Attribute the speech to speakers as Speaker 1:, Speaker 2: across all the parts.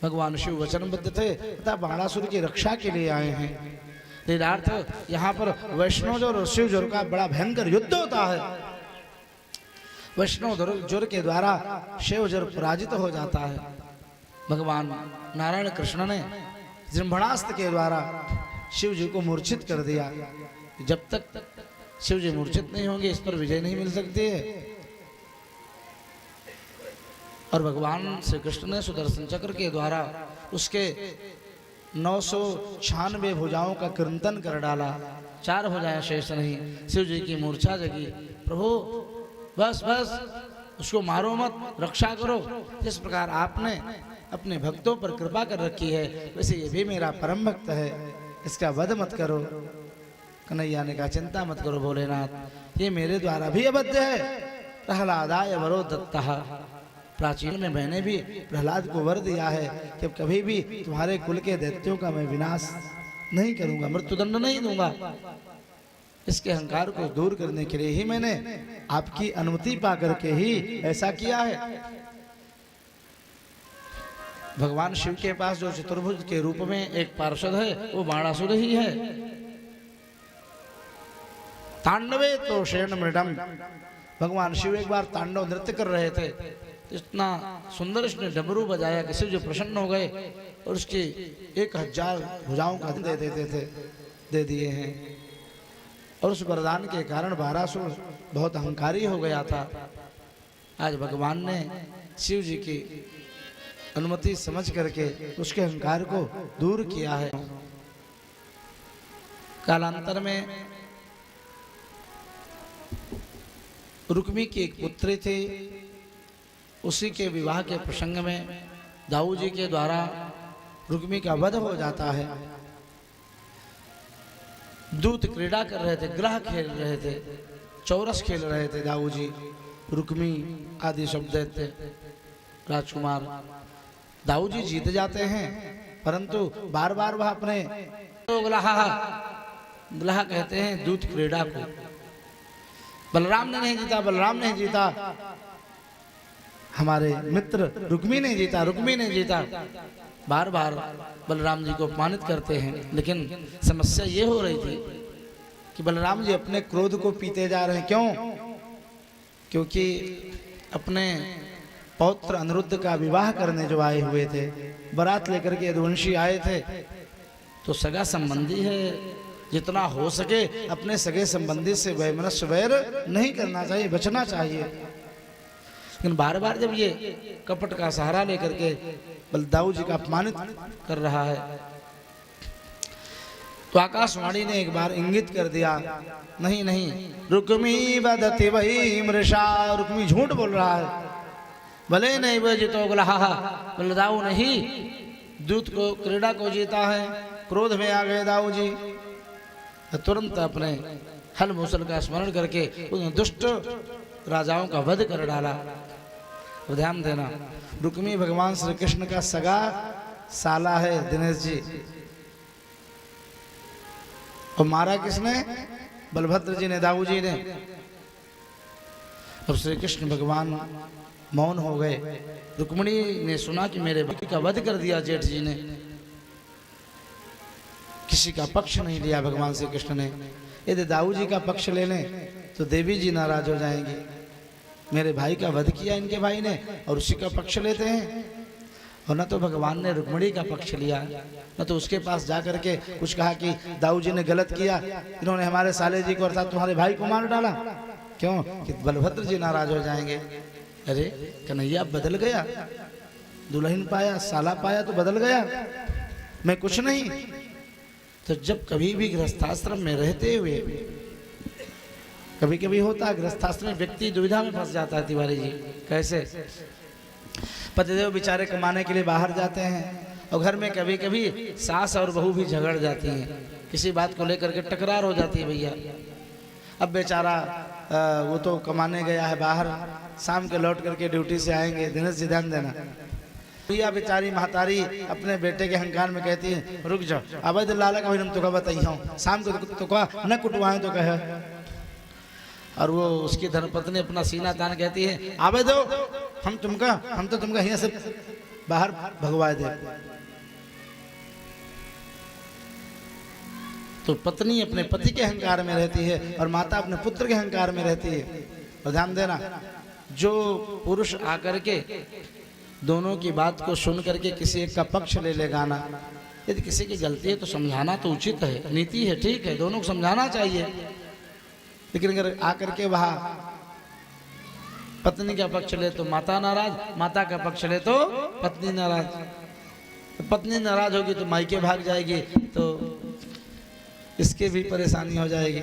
Speaker 1: भगवान शिव वचनबद्ध थे तथा बाणासुर की रक्षा के लिए आए हैं। तीर्थार्थ यहाँ पर वैष्णव जोर और शिव जोर का बड़ा भयंकर युद्ध होता है। वैष्णव जोर के द्वारा शिव जोर पराजित हो जाता है। भगवान नारायण कृष्ण ने जृंभणास्त्र के द्वारा शिव जी को मूर्छित कर दिया। जब तक शिव जी मूर्छित नहीं होंगे इस पर विजय नहीं मिल सकती है। और भगवान श्री कृष्ण ने सुदर्शन चक्र के द्वारा उसके 996 भुजाओं का कीर्तन कर डाला। 4 भुजाएं शेष नहीं। शिव जी की मूर्छा जगी। प्रभु बस बस उसको मारो मत, रक्षा करो। जिस प्रकार आपने अपने भक्तों पर कृपा कर रखी है वैसे ये भी मेरा परम भक्त है, इसका वध मत करो। कन्हैया ने कहा चिंता मत करो भोलेनाथ, ये मेरे द्वारा भी अवध्य है। प्रहलादाय वरो दत्तः, प्राचीन में मैंने भी प्रहलाद को वर दिया है कि कभी भी तुम्हारे कुल के दैत्यों का मैं विनाश नहीं करूंगा, मृत्युदंड नहीं दूंगा। इसके अहंकार को दूर करने के लिए ही मैंने आपकी अनुमति पाकर के ही ऐसा किया है। भगवान शिव के पास जो चतुर्भुज के रूप में एक पार्षद है वो बाणासुर ही है। तांडवे तो शयन मृडम, भगवान शिव एक बार तांडव नृत्य कर रहे थे। इतना सुंदर इसने डमरू बजाया कि शिव जी प्रसन्न हो गए और उसकी 1000 भुजाओं का दे दिए हैं। और उस वरदान के कारण बाणासुर बहुत अहंकारी हो गया था। आज भगवान ने शिव जी की अनुमति समझ करके उसके अहंकार को दूर किया है। कालांतर में रुक्मी की एक पुत्री थी, उसी के विवाह के प्रसंग में दाऊ जी के द्वारा रुक्मी का वध हो जाता है। दूत क्रीड़ा कर रहे थे, ग्रह खेल रहे थे, चौरस खेल रहे थे दाऊ जी, रुक्मी आदि सब दैत्य राजकुमार। दाऊ जी जीत जाते हैं परंतु बार बार वह अपने ग्रह कहते हैं दूत क्रीड़ा को। बलराम ने नहीं जीता, बलराम नहीं जीता, हमारे मित्र रुक्मी ने जीता, रुक्मी ने जीता। बार बार बलराम जी को अपमानित करते हैं। लेकिन समस्या ये हो रही थी कि बलराम जी अपने क्रोध को पीते जा रहे हैं। क्यों? क्योंकि अपने पौत्र अनिरुद्ध का विवाह करने जो आए हुए थे, बारात लेकर के यदुवंशी आए थे, तो सगा संबंधी है, जितना हो सके अपने सगे संबंधी से वैमनस्य वैर नहीं करना चाहिए, बचना चाहिए। लेकिन बार बार जब ये कपट का सहारा लेकर के बलदाऊ जी का अपमानित कर रहा है तो आकाशवाणी ने एक बार इंगित कर दिया, नहीं नहीं रुक्मी वदति वही मृषा, रुक्मी झूठ बोल रहा है, भले नहीं वह जीतो गलहा, बलदाऊ नहीं दूत को क्रीड़ा को जीता है। क्रोध में आ गए दाऊ जी, तुरंत अपने हल मूसल का स्मरण करके उन दुष्ट राजाओं का वध कर डाला। ध्यान देना, रुक्मी भगवान श्री कृष्ण का सगा साला है दिनेश जी, और मारा किसने? बलभद्र जी ने, दाऊ जी ने। अब श्री कृष्ण भगवान मौन हो गए। रुक्मिणी ने सुना कि मेरे भाई का वध कर दिया जेठ जी ने। किसी का पक्ष नहीं लिया भगवान श्री कृष्ण ने। यदि दाऊ जी का पक्ष ले लें तो देवी जी नाराज हो जाएंगी। मेरे भाई का वध किया इनके भाई ने और उसी का पक्ष लेते हैं। और न तो भगवान ने रुक्मिणी का पक्ष लिया, न तो उसके पास जाकर के कुछ कहा कि दाऊ जी ने गलत किया, इन्होंने हमारे साले जी को अर्थात तुम्हारे भाई को मार डाला। क्यों? कि बलभद्र जी नाराज हो जाएंगे। अरे कन्हैया बदल गया, दुल्हन पाया, साला पाया तो बदल गया, मैं कुछ नहीं। तो जब कभी भी गृहस्थाश्रम में रहते हुए कभी कभी होता है गृहस्थाश्रम में व्यक्ति दुविधा में फंस जाता है। तिवारी जी कैसे? पतिदेव बेचारे कमाने के लिए बाहर जाते हैं और घर में कभी कभी सास और बहू भी झगड़ जाती हैं, किसी बात को लेकर के टकरार हो जाती है। भैया अब बेचारा वो तो कमाने गया है बाहर, शाम के लौट करके ड्यूटी से आएंगे। दिनेश जी ध्यान देना, भैया बेचारी महतारी अपने बेटे के अहंकार में कहती है रुक जाओ, अवैध लाला का हम तो बताइए शाम को तो न कुटवाएं तो कहे। और वो उसकी धर्मपत्नी अपना सीना तान कहती है आवे दो, हम तो तुमका यहाँ से बाहर भगवा दे। तो पत्नी अपने पति के अहंकार में रहती है और माता अपने पुत्र के अहंकार में रहती है। और ध्यान देना, जो पुरुष आकर के दोनों की बात को सुन करके किसी एक का पक्ष ले लेगा ना, यदि किसी की गलती है तो समझाना तो उचित है, नीति है, ठीक है, दोनों को समझाना चाहिए। लेकिन अगर आकर के वहाँ पत्नी का पक्ष ले तो माता नाराज, माता का पक्ष ले तो पत्नी नाराज, पत्नी नाराज होगी तो मायके भाग जाएगी, तो इसके भी परेशानी हो जाएगी।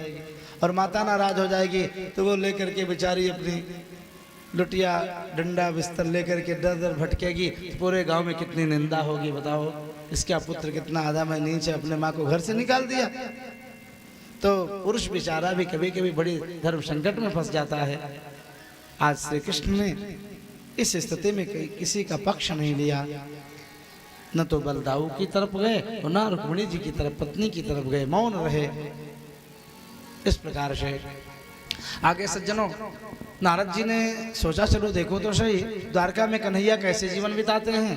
Speaker 1: और माता नाराज हो जाएगी तो वो लेकर के बेचारी अपनी लुटिया डंडा बिस्तर लेकर के दर दर भटकेगी, तो पूरे गांव में कितनी निंदा होगी बताओ, इसका पुत्र कितना आधा में नीचे अपने माँ को घर से निकाल दिया। तो पुरुष बेचारा भी कभी कभी बड़ी धर्म संकट में फंस जाता है। आज श्री कृष्ण ने इस स्थिति में किसी का पक्ष नहीं लिया, न तो बलदाऊ की तरफ गए और न रुक्मिणी जी की तरफ, पत्नी की तरफ गए, मौन रहे। इस प्रकार से आगे सज्जनों, नारद जी ने सोचा चलो देखो तो सही द्वारका में कन्हैया कैसे जीवन बिताते हैं।